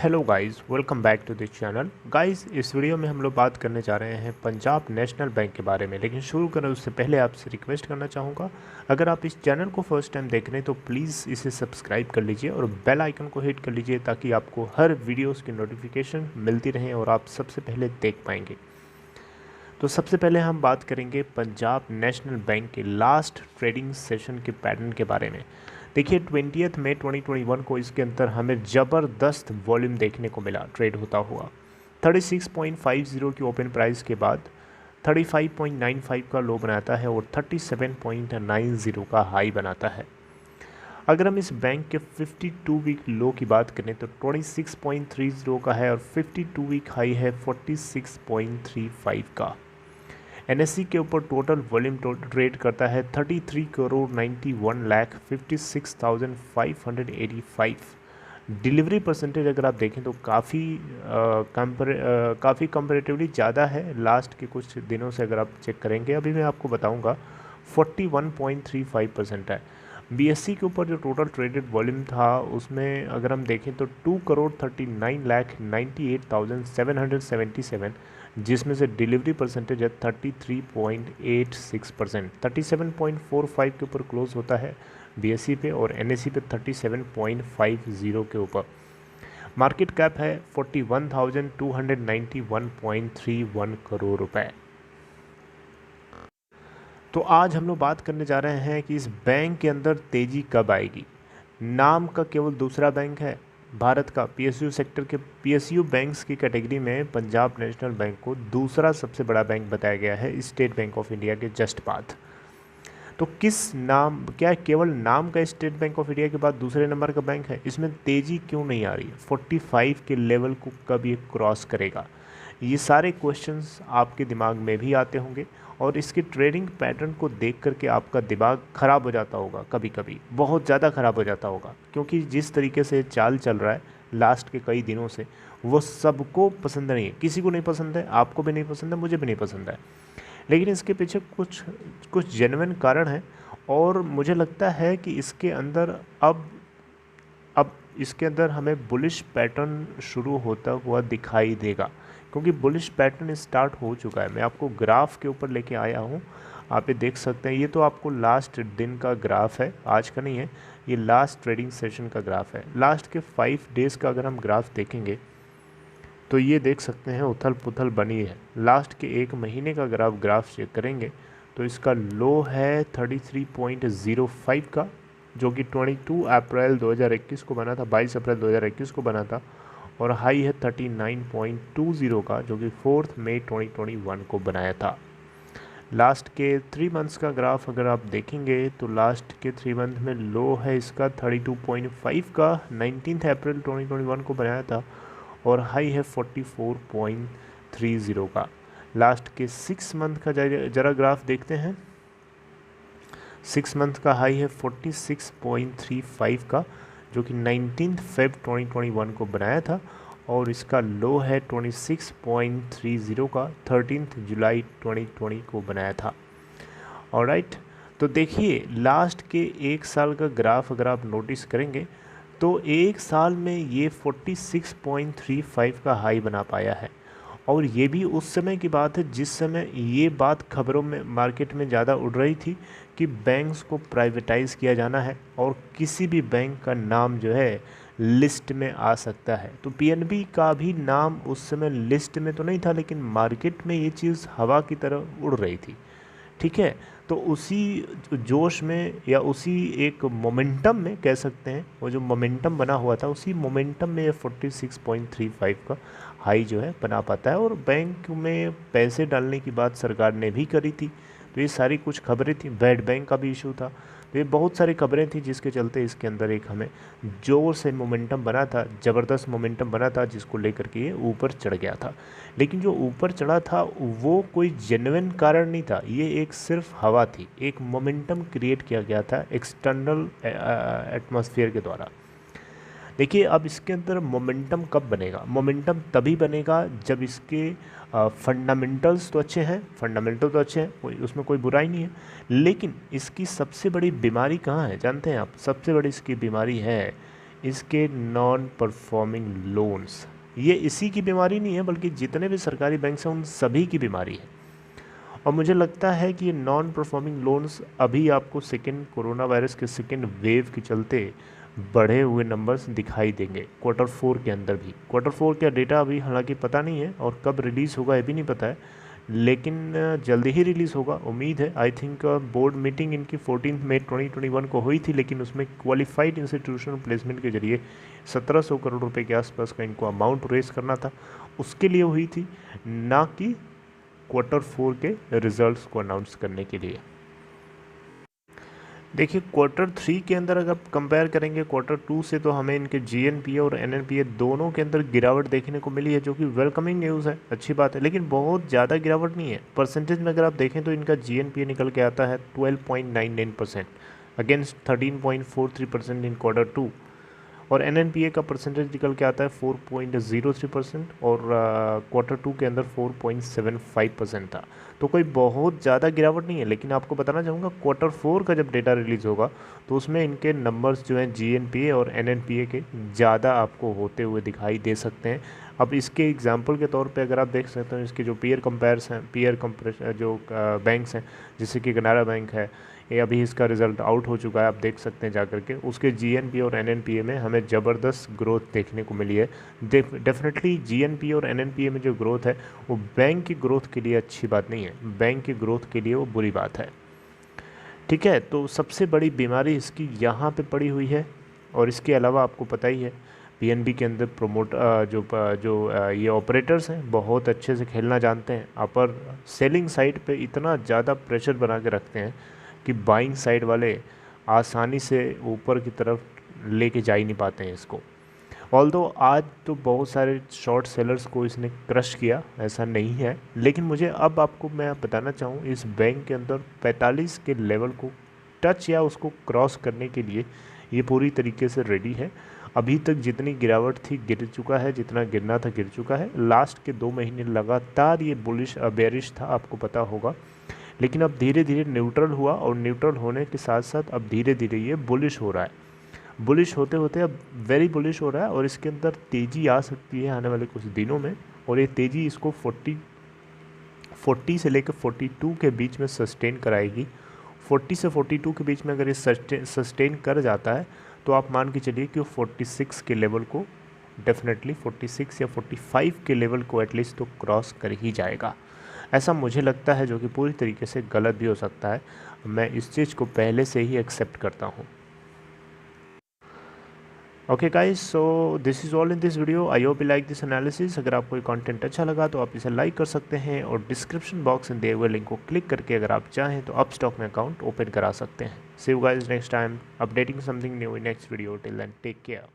Hello guys, welcome back to this channel. Guys, इस video में हम लोग बात करने जा रहे हैं पंजाब नेशनल बैंक के बारे में। लेकिन शुरू करें उससे पहले आपसे रिक्वेस्ट करना चाहूँगा, अगर आप इस चैनल को फर्स्ट टाइम देख रहे हैं तो प्लीज़ इसे सब्सक्राइब कर लीजिए और बेल आइकन को हिट कर लीजिए ताकि आपको हर वीडियोस की नोटिफिकेशन मिलती रहे और आप सबसे पहले देख पाएंगे। तो सबसे पहले हम बात करेंगे पंजाब नेशनल बैंक के लास्ट ट्रेडिंग सेशन के पैटर्न के बारे में। देखिए 20 मई 2021 को इसके अंदर हमें ज़बरदस्त वॉल्यूम देखने को मिला ट्रेड होता हुआ। 36.50 की ओपन प्राइस के बाद 35.95 का लो बनाता है और 37.90 का हाई बनाता है। अगर हम इस बैंक के 52 वीक लो की बात करें तो 26.30 का है और 52 वीक हाई है 46.35 का। एनएससी के ऊपर टोटल वॉल्यूम ट्रेड करता है 33 करोड़ 91,56,585। डिलीवरी परसेंटेज अगर आप देखें तो काफ़ी कंपैरेटिवली ज़्यादा है लास्ट के कुछ दिनों से। अगर आप चेक करेंगे, अभी मैं आपको बताऊंगा, 41.35% है। बीएससी के ऊपर जो टोटल ट्रेडेड वॉल्यूम था उसमें अगर हम देखें तो 2,39,98,777, जिसमें से डिलीवरी परसेंटेज है 33.86%। 37.45 के ऊपर क्लोज होता है बीएससी पे और एनएससी पे 37.50 के ऊपर। मार्केट कैप है 41,291.31 करोड़ रुपए। तो आज हम लोग बात करने जा रहे हैं कि इस बैंक के अंदर तेज़ी कब आएगी। नाम का केवल दूसरा बैंक है भारत का। पीएसयू सेक्टर के पीएसयू बैंक्स की कैटेगरी में पंजाब नेशनल बैंक को दूसरा सबसे बड़ा बैंक बताया गया है स्टेट बैंक ऑफ इंडिया के जस्ट बाद। तो किस नाम, क्या केवल नाम का स्टेट बैंक ऑफ इंडिया के बाद दूसरे नंबर का बैंक है? इसमें तेज़ी क्यों नहीं आ रही है? 45 के लेवल को कब ये क्रॉस करेगा? ये सारे क्वेश्चंस आपके दिमाग में भी आते होंगे और इसके ट्रेडिंग पैटर्न को देख करके आपका दिमाग ख़राब हो जाता होगा, कभी कभी बहुत ज़्यादा ख़राब हो जाता होगा, क्योंकि जिस तरीके से चाल चल रहा है लास्ट के कई दिनों से वो सबको पसंद नहीं है। किसी को नहीं पसंद है, आपको भी नहीं पसंद है, मुझे भी नहीं पसंद है। लेकिन इसके पीछे कुछ कुछ जेन्युइन कारण है और मुझे लगता है कि इसके अंदर अब इसके अंदर हमें बुलिश पैटर्न शुरू होता हुआ दिखाई देगा, क्योंकि बुलिश पैटर्न स्टार्ट हो चुका है। मैं आपको ग्राफ के ऊपर लेके आया हूँ, आप ये देख सकते हैं। ये तो आपको लास्ट दिन का ग्राफ है, आज का नहीं है, ये लास्ट ट्रेडिंग सेशन का ग्राफ है। लास्ट के 5 डेज़ का अगर हम ग्राफ देखेंगे तो ये देख सकते हैं उथल पुथल बनी है। लास्ट के एक महीने का अगर आप ग्राफ चेक करेंगे तो इसका लो है 33.05 का, जो कि 22 अप्रैल 2021 को बना था, 22 अप्रैल 2021 को बना था, और हाई है 39.20 का, जो कि 4 मई 2021 को बनाया था। लास्ट के 3 मंथ्स का ग्राफ अगर आप देखेंगे तो लास्ट के 3 मंथ में लो है इसका 32.5 का, 19 अप्रैल 2021 को बनाया था, और हाई है 44.30 का। लास्ट के 6 मंथ का जरा ग्राफ देखते हैं। 6 मंथ का हाई है 46.35 का, जो कि 19 फेब 2021 को बनाया था, और इसका लो है 26.30 का, 13 जुलाई 2020 को बनाया था। ऑलराइट, तो देखिए लास्ट के एक साल का ग्राफ अगर आप नोटिस करेंगे तो एक साल में ये 46.35 का हाई बना पाया है। और ये भी उस समय की बात है जिस समय ये बात खबरों में मार्केट में ज़्यादा उड़ रही थी कि बैंक्स को प्राइवेटाइज़ किया जाना है और किसी भी बैंक का नाम जो है लिस्ट में आ सकता है। तो पीएनबी का भी नाम उस समय लिस्ट में तो नहीं था, लेकिन मार्केट में ये चीज़ हवा की तरह उड़ रही थी। ठीक है, तो उसी जोश में या उसी एक मोमेंटम में कह सकते हैं, वो जो मोमेंटम बना हुआ था उसी मोमेंटम में ये 46.35 का हाई जो है बना पाता है। और बैंक में पैसे डालने की बात सरकार ने भी करी थी, तो ये सारी कुछ खबरें थी। बैड बैंक का भी इशू था, तो ये बहुत सारी खबरें थी जिसके चलते इसके अंदर एक हमें जोर से मोमेंटम बना था, ज़बरदस्त मोमेंटम बना था, जिसको लेकर के ये ऊपर चढ़ गया था। लेकिन जो ऊपर चढ़ा था वो कोई जेन्युइन कारण नहीं था, ये एक सिर्फ हवा थी, एक मोमेंटम क्रिएट किया गया था एक्सटर्नल एटमॉस्फेयर के द्वारा। देखिए अब इसके अंदर मोमेंटम कब बनेगा? मोमेंटम तभी बनेगा जब इसके फंडामेंटल्स तो अच्छे हैं, फंडामेंटल तो अच्छे हैं, उसमें कोई बुराई नहीं है। लेकिन इसकी सबसे बड़ी बीमारी कहाँ है जानते हैं आप? सबसे बड़ी इसकी बीमारी है इसके नॉन परफॉर्मिंग लोन्स, ये इसी की बीमारी नहीं है बल्कि जितने भी सरकारी बैंक हैं उन सभी की बीमारी है। और मुझे लगता है कि ये नॉन परफॉर्मिंग लोन्स अभी आपको सेकेंड कोरोना वायरस के सेकेंड वेव के चलते बढ़े हुए नंबर्स दिखाई देंगे क्वार्टर 4 के अंदर भी। क्वार्टर 4 का डेटा अभी हालांकि पता नहीं है और कब रिलीज़ होगा ये भी नहीं पता है, लेकिन जल्दी ही रिलीज़ होगा उम्मीद है। आई थिंक बोर्ड मीटिंग इनकी 14 मई 2021 को हुई थी, लेकिन उसमें क्वालिफाइड इंस्टीट्यूशनल प्लेसमेंट के जरिए 1700 करोड़ रुपए के आसपास का इनको अमाउंट रेस करना था, उसके लिए हुई थी, ना कि क्वार्टर 4 के रिजल्ट्स को अनाउंस करने के लिए। देखिए क्वार्टर 3 के अंदर अगर कंपेयर करेंगे क्वार्टर 2 से, तो हमें इनके जीएनपीए और एनएनपीए दोनों के अंदर गिरावट देखने को मिली है, जो कि वेलकमिंग न्यूज़ है, अच्छी बात है, लेकिन बहुत ज़्यादा गिरावट नहीं है। परसेंटेज में अगर आप देखें तो इनका जीएनपीए निकल के आता है 12.99% अगेंस्ट 13.43% इन क्वार्टर 2, और एनएनपीए का परसेंटेज निकल के आता है 4.03% और क्वार्टर 2 के अंदर 4.75% था। तो कोई बहुत ज़्यादा गिरावट नहीं है, लेकिन आपको बताना चाहूँगा क्वार्टर 4 का जब डेटा रिलीज़ होगा तो उसमें इनके नंबर्स जो हैं जीएनपीए और एनएनपीए के ज़्यादा आपको होते हुए दिखाई दे सकते हैं। अब इसके एग्जांपल के तौर पे अगर आप देख सकते हैं, इसके जो पीयर जो बैंक्स हैं, जैसे कि कनारा बैंक है, ये अभी इसका रिज़ल्ट आउट हो चुका है, आप देख सकते हैं जाकर के, उसके जीएनपीए और एनएनपीए में हमें ज़बरदस्त ग्रोथ देखने को मिली है। डेफिनेटली जीएनपीए और एनएनपीए में जो ग्रोथ है वो बैंक की ग्रोथ के लिए अच्छी बात नहीं है, बैंक की ग्रोथ के लिए वो बुरी बात है। ठीक है, तो सबसे बड़ी बीमारी इसकी यहाँ पे पड़ी हुई है। और इसके अलावा आपको पता ही है पीएनबी के अंदर ये ऑपरेटर्स हैं बहुत अच्छे से खेलना जानते हैं, अपर सेलिंग साइड पे इतना ज़्यादा प्रेशर बना के रखते हैं कि बाइंग साइड वाले आसानी से ऊपर की तरफ लेके जा ही नहीं पाते हैं इसको। ऑल्दो आज तो बहुत सारे शॉर्ट सेलर्स को इसने क्रश किया, ऐसा नहीं है, लेकिन मुझे अब आपको मैं बताना चाहूँ इस बैंक के अंदर 45 के लेवल को टच या उसको क्रॉस करने के लिए ये पूरी तरीके से रेडी है। अभी तक जितनी गिरावट थी गिर चुका है, जितना गिरना था गिर चुका है। लास्ट के 2 महीने लगातार ये बुलिश बेरिश था, आपको पता होगा, लेकिन अब धीरे धीरे न्यूट्रल हुआ और न्यूट्रल होने के साथ साथ अब धीरे धीरे ये बुलिश हो रहा है। बुलिश होते होते अब वेरी बुलिश हो रहा है और इसके अंदर तेज़ी आ सकती है आने वाले कुछ दिनों में, और ये तेज़ी इसको 40 से लेकर 42 के बीच में सस्टेन कराएगी। 40 से 42 के बीच में अगर ये सस्टेन कर जाता है तो आप मान के चलिए कि वो 46 के लेवल को डेफिनेटली 46 या 45 के लेवल को एटलीस्ट तो क्रॉस कर ही जाएगा, ऐसा मुझे लगता है, जो कि पूरी तरीके से गलत भी हो सकता है। मैं इस चीज़ को पहले से ही एक्सेप्ट करता हूँ। Okay guys, so this is all in this video. I hope you like this analysis. अगर आपको ये कंटेंट अच्छा लगा तो आप इसे लाइक कर सकते हैं और डिस्क्रिप्शन बॉक्स में दिए हुए लिंक को क्लिक करके अगर आप चाहें तो अपस्टॉक में अकाउंट ओपन करा सकते हैं। See you guys next time updating something new in next video. Till then take care.